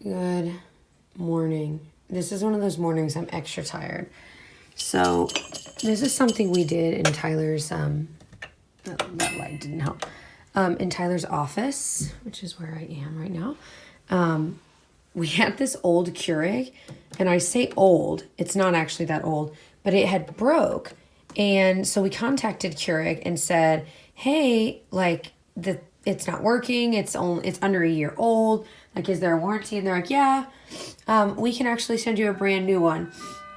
Good morning. This is one of those mornings I'm extra tired. So this is something we did in Tyler's, that light didn't help. In Tyler's office, which is where I am right now. We had this old Keurig, and I say old, it's not actually that old, but it had broke. And so we contacted Keurig and said, hey, like it's not working. It's under a year old. Like, is there a warranty? And they're like, yeah, we can actually send you a brand new one. And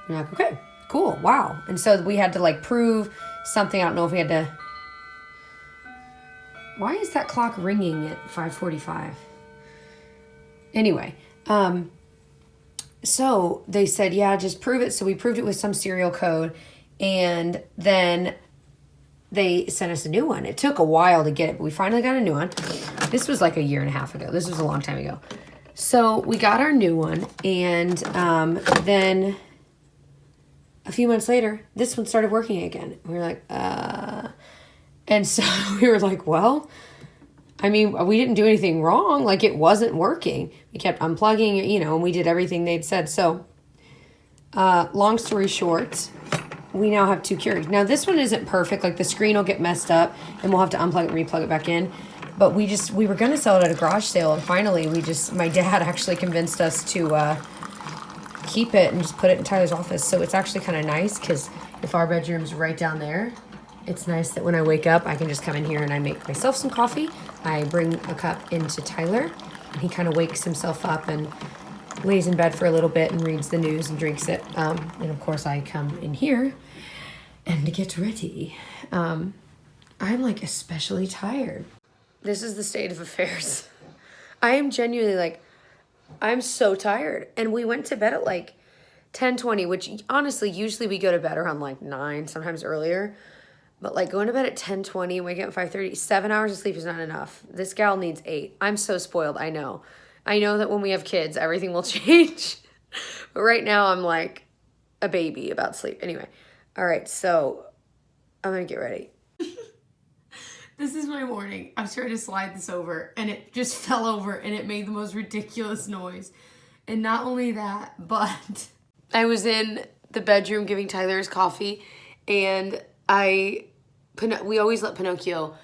we're like, okay, cool. Wow. And so we had to like prove something. I don't know if we had to. Why is that clock ringing at 5:45? Anyway, so they said, yeah, just prove it. So we proved it with some serial code, and then they sent us a new one. It took a while to get it, but we finally got a new one. This was like a year and a half ago. This was a long time ago. So we got our new one, and then a few months later, this one started working again. We were like, and so we were like, well, I mean, we didn't do anything wrong. Like, it wasn't working. We kept unplugging, and we did everything they'd said. So, long story short, we now have two Keurigs. Now, this one isn't perfect. Like, the screen will get messed up, and we'll have to unplug it and replug it back in. But we were going to sell it at a garage sale, and finally, my dad actually convinced us to keep it and just put it in Tyler's office. So it's actually kind of nice, because if our bedroom's right down there, it's nice that when I wake up, I can just come in here and I make myself some coffee. I bring a cup into Tyler, and he kind of wakes himself up and lays in bed for a little bit and reads the news and drinks it. And of course, I come in here and to get ready. I'm like especially tired. This is the state of affairs. I am genuinely like, I'm so tired. And we went to bed at like 10:20, which honestly, usually we go to bed around like 9, sometimes earlier. But like going to bed at 10:20 and waking up at 5:30, 7 hours of sleep is not enough. This gal needs 8. I'm so spoiled, I know. I know that when we have kids, everything will change. But right now I'm like a baby about sleep. Anyway, all right, so I'm gonna get ready. This is my morning. I was trying to slide this over, and it just fell over, and it made the most ridiculous noise. And not only that, but I was in the bedroom giving Tyler his coffee, and we always let Pinocchio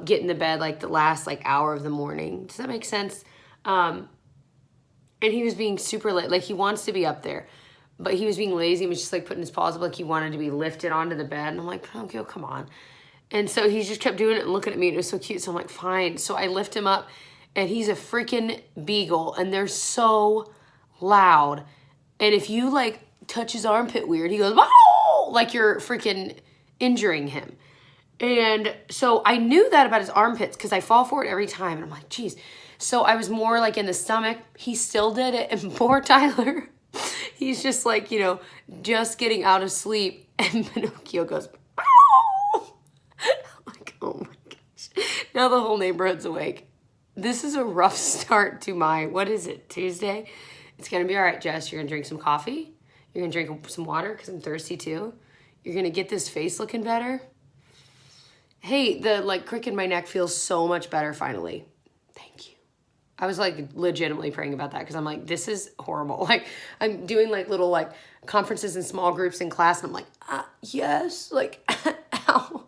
get in the bed like the last like hour of the morning. Does that make sense? And he was being super late. Like, he wants to be up there, but he was being lazy and was just like putting his paws up like he wanted to be lifted onto the bed. And I'm like, Pinocchio, come on. And so he just kept doing it and looking at me, and it was so cute. So I'm like, fine. So I lift him up, and he's a freaking beagle, and they're so loud. And if you like touch his armpit weird, he goes, "Wow!" Like you're freaking injuring him. And so I knew that about his armpits because I fall for it every time. And I'm like, geez. So I was more like in the stomach. He still did it. And poor Tyler, he's just like, just getting out of sleep. And Pinocchio goes, "Ow!" I'm like, oh my gosh. Now the whole neighborhood's awake. This is a rough start to what is it, Tuesday? It's going to be all right, Jess. You're going to drink some coffee. You're going to drink some water because I'm thirsty too. You're going to get this face looking better. Hey, the like crick in my neck feels so much better finally. Thank you. I was like legitimately praying about that because I'm like, this is horrible. Like, I'm doing like little like conferences and small groups in class, and I'm like, yes, like, ow.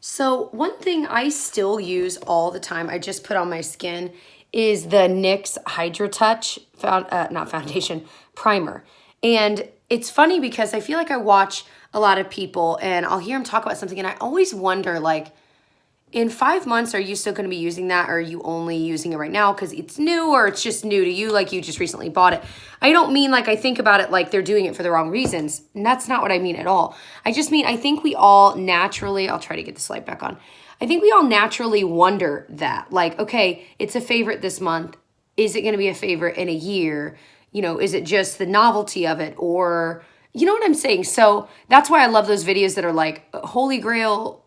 So one thing I still use all the time, I just put on my skin, is the NYX Hydra Touch not foundation, primer. And it's funny because I feel like I watch a lot of people and I'll hear them talk about something, and I always wonder, like, in 5 months, are you still going to be using that, or are you only using it right now because it's new, or it's just new to you, like you just recently bought it? I don't mean like I think about it like they're doing it for the wrong reasons, and that's not what I mean at all. I just mean I think we all naturally, I'll try to get this light back on. I think we all naturally wonder that, like, okay, it's a favorite this month. Is it going to be a favorite in a year? Is it just the novelty of it, or, you know what I'm saying? So that's why I love those videos that are like Holy Grail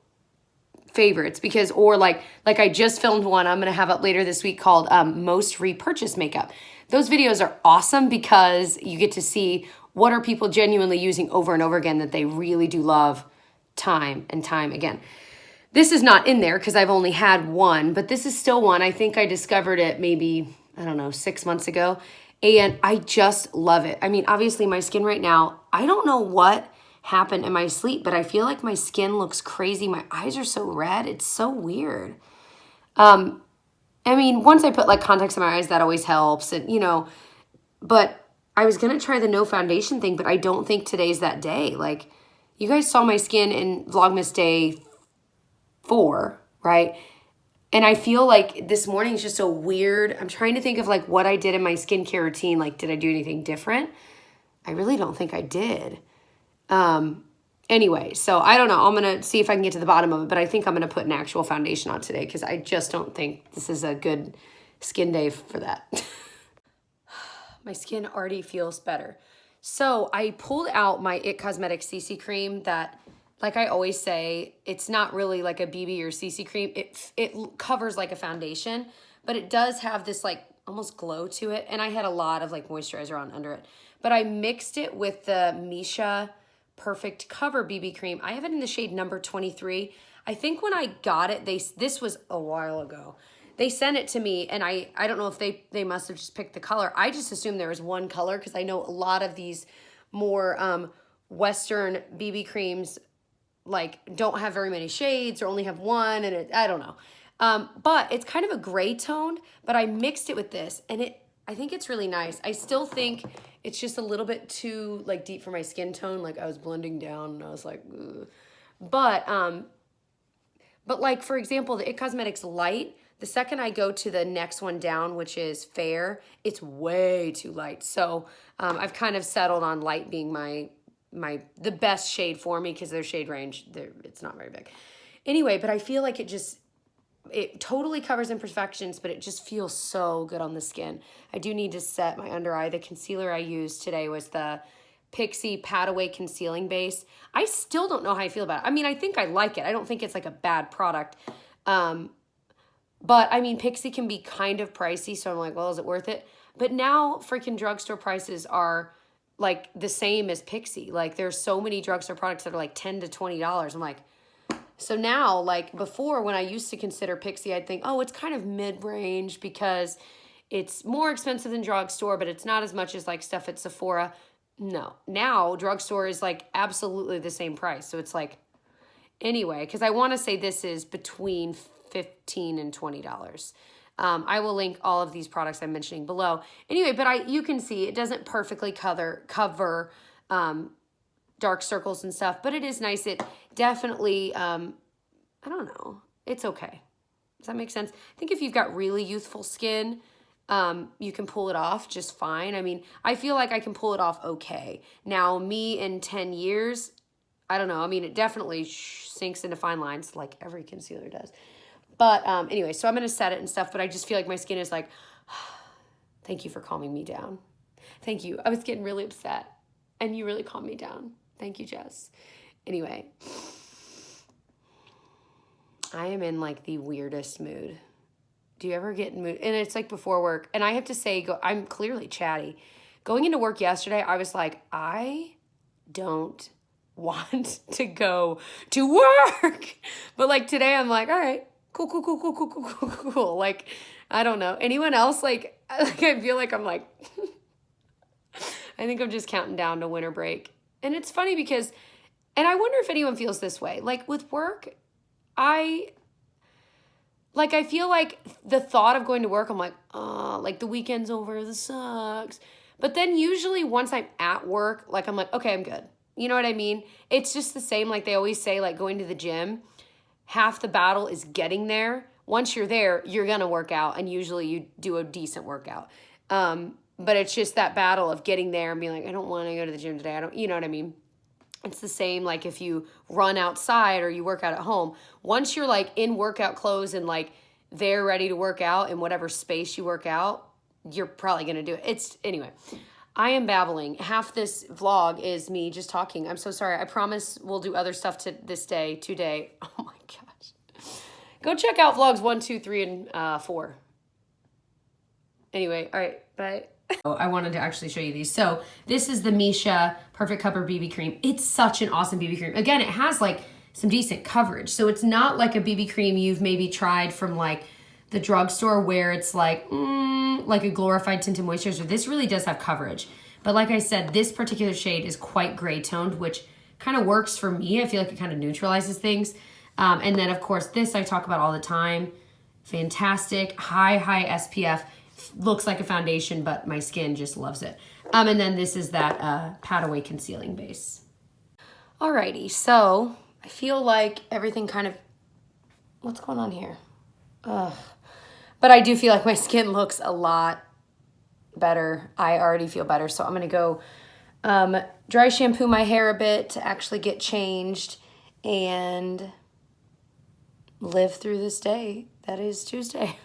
favorites, because, or like I just filmed one I'm going to have up later this week called Most Repurchased Makeup. Those videos are awesome because you get to see what are people genuinely using over and over again that they really do love time and time again. This is not in there because I've only had one, but this is still one. I think I discovered it maybe I don't know, 6 months ago. And I just love it. I mean, obviously my skin right now, I don't know what happened in my sleep, but I feel like my skin looks crazy. My eyes are so red. It's so weird. I mean, once I put like contacts in my eyes, that always helps. And, you know, but I was going to try the no foundation thing, but I don't think today's that day. Like, you guys saw my skin in Vlogmas day 4, right? And I feel like this morning is just so weird. I'm trying to think of like what I did in my skincare routine. Like, did I do anything different? I really don't think I did. Anyway, so I don't know. I'm going to see if I can get to the bottom of it, but I think I'm going to put an actual foundation on today because I just don't think this is a good skin day for that. My skin already feels better. So I pulled out my IT Cosmetics CC cream that, like I always say, it's not really like a BB or CC cream. It covers like a foundation, but it does have this like almost glow to it. And I had a lot of like moisturizer on under it. But I mixed it with the Misha Perfect Cover BB cream. I have it in the shade number 23. I think when I got it, this was a while ago. They sent it to me, and I don't know if they must have just picked the color. I just assumed there was one color because I know a lot of these more Western BB creams like don't have very many shades or only have one, and I don't know. But it's kind of a gray tone, but I mixed it with this, and I think it's really nice. I still think it's just a little bit too like deep for my skin tone. Like I was blending down and I was like, ugh. But like for example, the IT Cosmetics Light, the second I go to the next one down, which is Fair, it's way too light. So I've kind of settled on light being the best shade for me because their shade range, it's not very big. Anyway, but I feel like it totally covers imperfections, but it just feels so good on the skin. I do need to set my under eye. The concealer I used today was the Pixie Pat Away Concealing Base. I still don't know how I feel about it. I mean, I think I like it. I don't think it's like a bad product. But I mean, Pixie can be kind of pricey, so I'm like, well, is it worth it? But now freaking drugstore prices are like the same as Pixie. Like there's so many drugstore products that are like $10 to $20. I'm like, so now, like before when I used to consider Pixie, I'd think, oh, it's kind of mid-range because it's more expensive than drugstore, but it's not as much as like stuff at Sephora. No, now drugstore is like absolutely the same price. So it's like, anyway, because I want to say this is between $15 and $20. I will link all of these products I'm mentioning below. Anyway, but you can see it doesn't perfectly cover dark circles and stuff, but it is nice. It definitely, I don't know, it's okay. Does that make sense? I think if you've got really youthful skin, you can pull it off just fine. I mean, I feel like I can pull it off okay. Now, me in 10 years, I don't know. I mean, it definitely sinks into fine lines like every concealer does. But anyway, so I'm going to set it and stuff, but I just feel like my skin is like, thank you for calming me down. Thank you. I was getting really upset, and you really calmed me down. Thank you, Jess. Anyway, I am in like the weirdest mood. Do you ever get in mood? And it's like before work. And I have to say, I'm clearly chatty. Going into work yesterday, I was like, I don't want to go to work. But like today, I'm like, all right, cool. Like, I don't know. Anyone else? Like I feel like I'm like, I think I'm just counting down to winter break. And it's funny because, and I wonder if anyone feels this way. Like with work, I feel like the thought of going to work, I'm like, oh, like the weekend's over, this sucks. But then usually once I'm at work, like I'm like, okay, I'm good. You know what I mean? It's just the same, like they always say, like going to the gym, half the battle is getting there. Once you're there, you're going to work out, and usually you do a decent workout. But it's just that battle of getting there and being like, I don't want to go to the gym today. You know what I mean? It's the same like if you run outside or you work out at home. Once you're like in workout clothes and like they're ready to work out in whatever space you work out, you're probably going to do it. Anyway, I am babbling. Half this vlog is me just talking. I'm so sorry. I promise we'll do other stuff today. Oh my gosh. Go check out vlogs 1, 2, 3, and 4. Anyway, all right, bye. Oh, I wanted to actually show you these. So this is the Misha Perfect Cover BB Cream. It's such an awesome BB cream. Again, it has like some decent coverage. So it's not like a BB cream you've maybe tried from like the drugstore where it's like a glorified tinted moisturizer. This really does have coverage. But like I said, this particular shade is quite gray toned, which kind of works for me. I feel like it kind of neutralizes things. And then of course this I talk about all the time. Fantastic, high SPF. Looks like a foundation, but my skin just loves it. And then this is that Pat Away Concealing Base. Alrighty, so I feel like everything kind of, what's going on here? Ugh. But I do feel like my skin looks a lot better. I already feel better, so I'm gonna go dry shampoo my hair a bit to actually get changed and live through this day. That is Tuesday.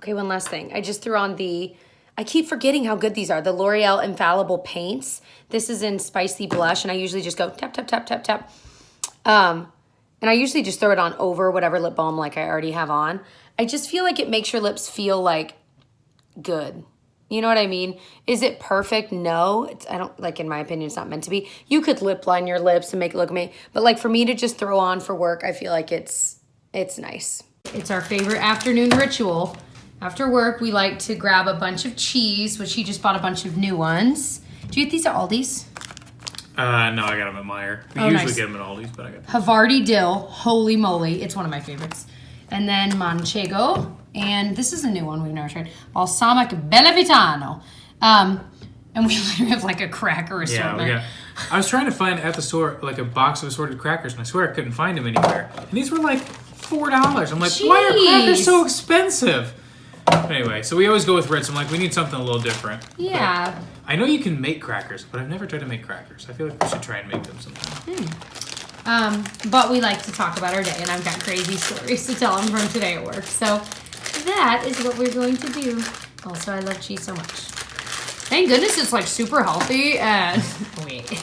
Okay, one last thing. I just threw on I keep forgetting how good these are. The L'Oreal Infallible Paints. This is in Spicy Blush, and I usually just go tap, tap, tap, tap, tap. And I usually just throw it on over whatever lip balm like I already have on. I just feel like it makes your lips feel like good. You know what I mean? Is it perfect? No. I don't, like, in my opinion, it's not meant to be. You could lip line your lips and make it look amazing. But like for me to just throw on for work, I feel like it's nice. It's our favorite afternoon ritual. After work, we like to grab a bunch of cheese, which he just bought a bunch of new ones. Do you get these at Aldi's? No, I got them at Meijer. We usually get them at Aldi's, but I got them. Havarti Dill, holy moly. It's one of my favorites. And then Manchego. And this is a new one we've never tried. Balsamic Bellavitano. And we literally have like a cracker assortment. Yeah, I was trying to find at the store like a box of assorted crackers, and I swear I couldn't find them anywhere. And these were like $4. I'm like, Jeez. Why are crackers so expensive? Anyway, so we always go with Ritz. I'm like, we need something a little different. Yeah. But I know you can make crackers, but I've never tried to make crackers. I feel like we should try and make them sometime. But we like to talk about our day, and I've got crazy stories to tell them from today at work. So that is what we're going to do. Also, I love cheese so much. Thank goodness it's like super healthy and wait.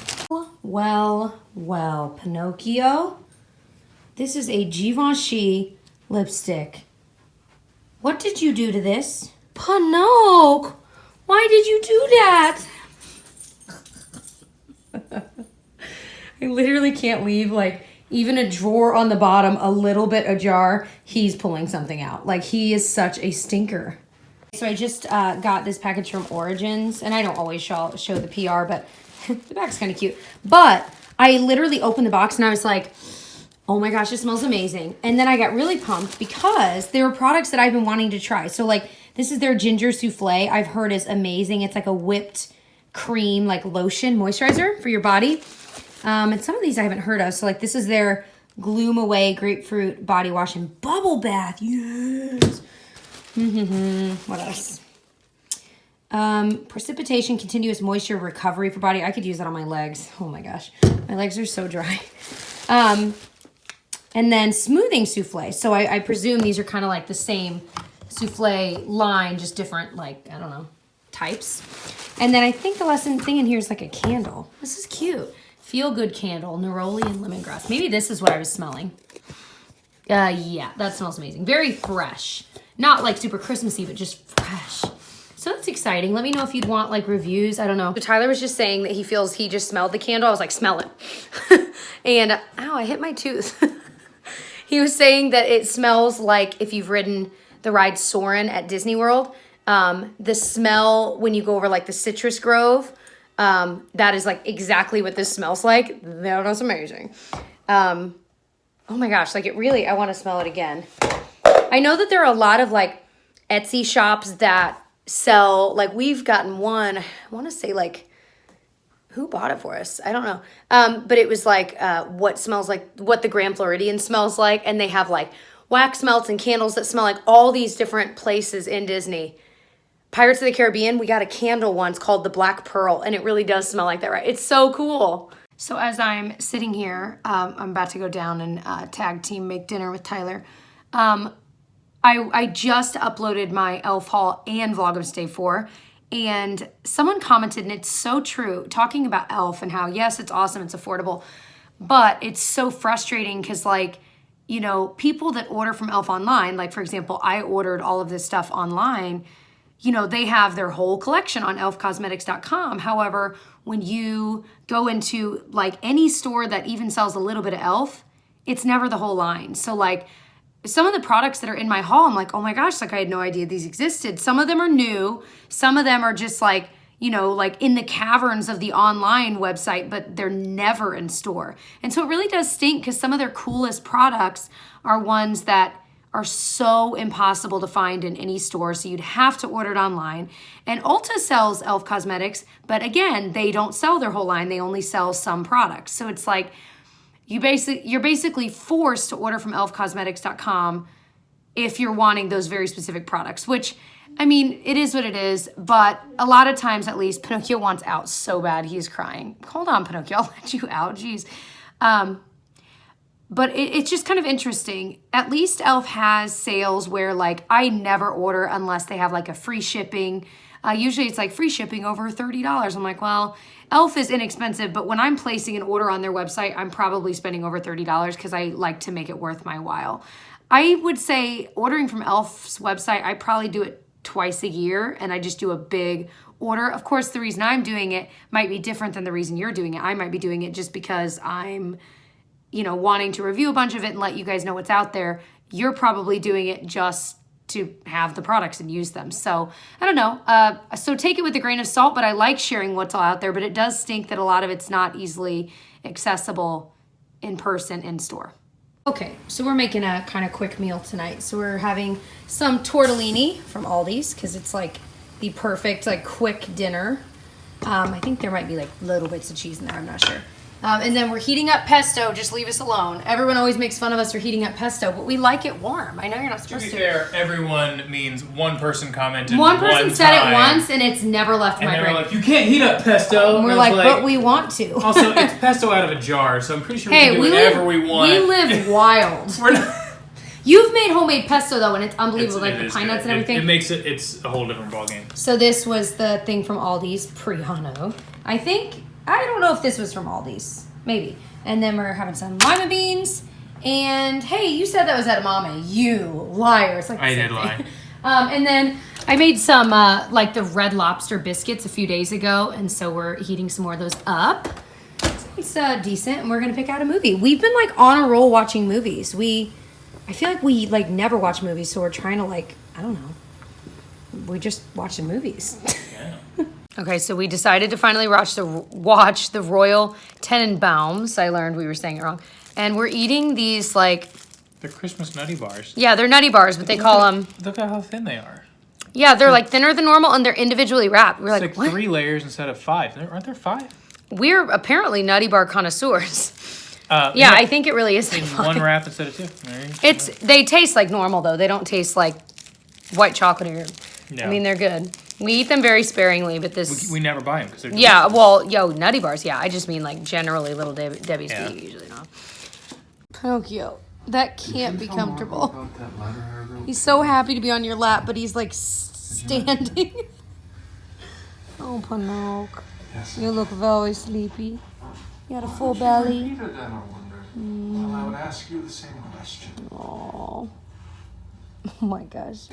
Well, Pinocchio. This is a Givenchy lipstick. What did you do to this? Pinocchio, why did you do that? I literally can't leave like even a drawer on the bottom, a little bit ajar. He's pulling something out. Like he is such a stinker. So I just got this package from Origins, and I don't always show the PR, but the bag's kind of cute. But I literally opened the box and I was like, oh my gosh, it smells amazing. And then I got really pumped because there were products that I've been wanting to try. So like this is their ginger souffle. I've heard is amazing. It's like a whipped cream, like lotion moisturizer for your body. And some of these I haven't heard of. So like this is their Gloom Away Grapefruit Body Wash and Bubble Bath. Yes. What else? Precipitation Continuous Moisture Recovery for Body. I could use that on my legs. Oh my gosh. My legs are so dry. And then Smoothing Souffle. So I presume these are kind of like the same souffle line, just different, like, I don't know, types. And then I think the last thing in here is like a candle. This is cute. Feel Good Candle, Neroli and Lemongrass. Maybe this is what I was smelling. Yeah, that smells amazing. Very fresh. Not like super Christmassy, but just fresh. So that's exciting. Let me know if you'd want like reviews. I don't know. So Tyler was just saying that he feels he just smelled the candle. I was like, smell it. And ow, I hit my tooth. He was saying that it smells like if you've ridden the ride Soarin' at Disney World. The smell when you go over like the citrus grove, that is like exactly what this smells like. That was amazing. Oh my gosh, like it really, I want to smell it again. I know that there are a lot of like Etsy shops that sell, like we've gotten one, I want to say like, who bought it for us? I don't know. But it was like what smells like, what the Grand Floridian smells like. And they have like wax melts and candles that smell like all these different places in Disney. Pirates of the Caribbean, we got a candle once called the Black Pearl, and it really does smell like that, right? It's so cool. So as I'm sitting here, I'm about to go down and tag team make dinner with Tyler. I just uploaded my elf haul and Vlogmas Day 4, and someone commented, and it's so true, talking about elf and how, yes, it's awesome, it's affordable, but it's so frustrating because, like, you know, people that order from elf online, like, for example, I ordered all of this stuff online, you know, they have their whole collection on elfcosmetics.com. However, when you go into, like, any store that even sells a little bit of elf, it's never the whole line. So, like, some of the products that are in my haul, I'm like, oh my gosh, like I had no idea these existed. Some of them are new. Some of them are just like, you know, like in the caverns of the online website, but they're never in store. And so it really does stink because some of their coolest products are ones that are so impossible to find in any store. So you'd have to order it online. And Ulta sells e.l.f. cosmetics, but again, they don't sell their whole line. They only sell some products. So it's like, you're basically forced to order from elfcosmetics.com if you're wanting those very specific products, which, I mean, it is what it is, but a lot of times, at least, Pinocchio wants out so bad, he's crying. Hold on, Pinocchio, I'll let you out, jeez. But it's just kind of interesting. At least e.l.f. has sales where, like, I never order unless they have, like, a free shipping. Usually it's, like, free shipping over $30. I'm like, well, e.l.f. is inexpensive, but when I'm placing an order on their website, I'm probably spending over $30 because I like to make it worth my while. I would say ordering from e.l.f.'s website, I probably do it twice a year, and I just do a big order. Of course, the reason I'm doing it might be different than the reason you're doing it. I might be doing it just because I'm, you know, wanting to review a bunch of it and let you guys know what's out there. You're probably doing it just to have the products and use them. So I don't know. So take it with a grain of salt, but I like sharing what's all out there, but it does stink that a lot of it's not easily accessible in person in store. Okay, so we're making a kind of quick meal tonight. So we're having some tortellini from Aldi's because it's like the perfect like quick dinner. I think there might be like little bits of cheese in there, I'm not sure. And then we're heating up pesto. Just leave us alone. Everyone always makes fun of us for heating up pesto, but we like it warm. I know you're not supposed to. To be fair, everyone means one person commented. One person said it once, and it's never left my brain. And they were like, "You can't heat up pesto." And we're like, "But we want to." Also, it's pesto out of a jar, so I'm pretty sure we can do whatever we want. We live wild. We're not. You've made homemade pesto though, and it's unbelievable, like the pine nuts and everything. It makes it. It's a whole different ballgame. So this was the thing from Aldi's, Priano. I don't know if this was from Aldi's, maybe. And then we're having some lima beans. And hey, you said that was edamame. You liar. It's like I did lie. And then I made some like the Red Lobster biscuits a few days ago, and so we're heating some more of those up. So it's decent, and we're gonna pick out a movie. We've been like on a roll watching movies. I feel like we like never watch movies, so we're trying to like, I don't know. We just watching movies. Yeah. Okay, so we decided to finally watch the Royal Tenenbaums. I learned we were saying it wrong. And we're eating these like... They're Christmas nutty bars. Yeah, they're nutty bars, but they call them... Look at how thin they are. Yeah, they're like thinner than normal, and they're individually wrapped. We're like, what? 3 layers instead of 5. Aren't there 5? We're apparently nutty bar connoisseurs. Yeah, I think it really is like 5. 1 wrap instead of 2. They taste like normal, though. They don't taste like white chocolate or... No. I mean, they're good. We eat them very sparingly, but this... We never buy them because they're Yeah, well, nutty bars, yeah. I just mean like generally Little Debbie's we usually not. Pinocchio, that can't be comfortable. He's so happy to be on your lap, but he's like standing. Oh, Pinocchio. Yes. You look very sleepy. You had a full belly. Well, I would ask you the same question. Oh my gosh.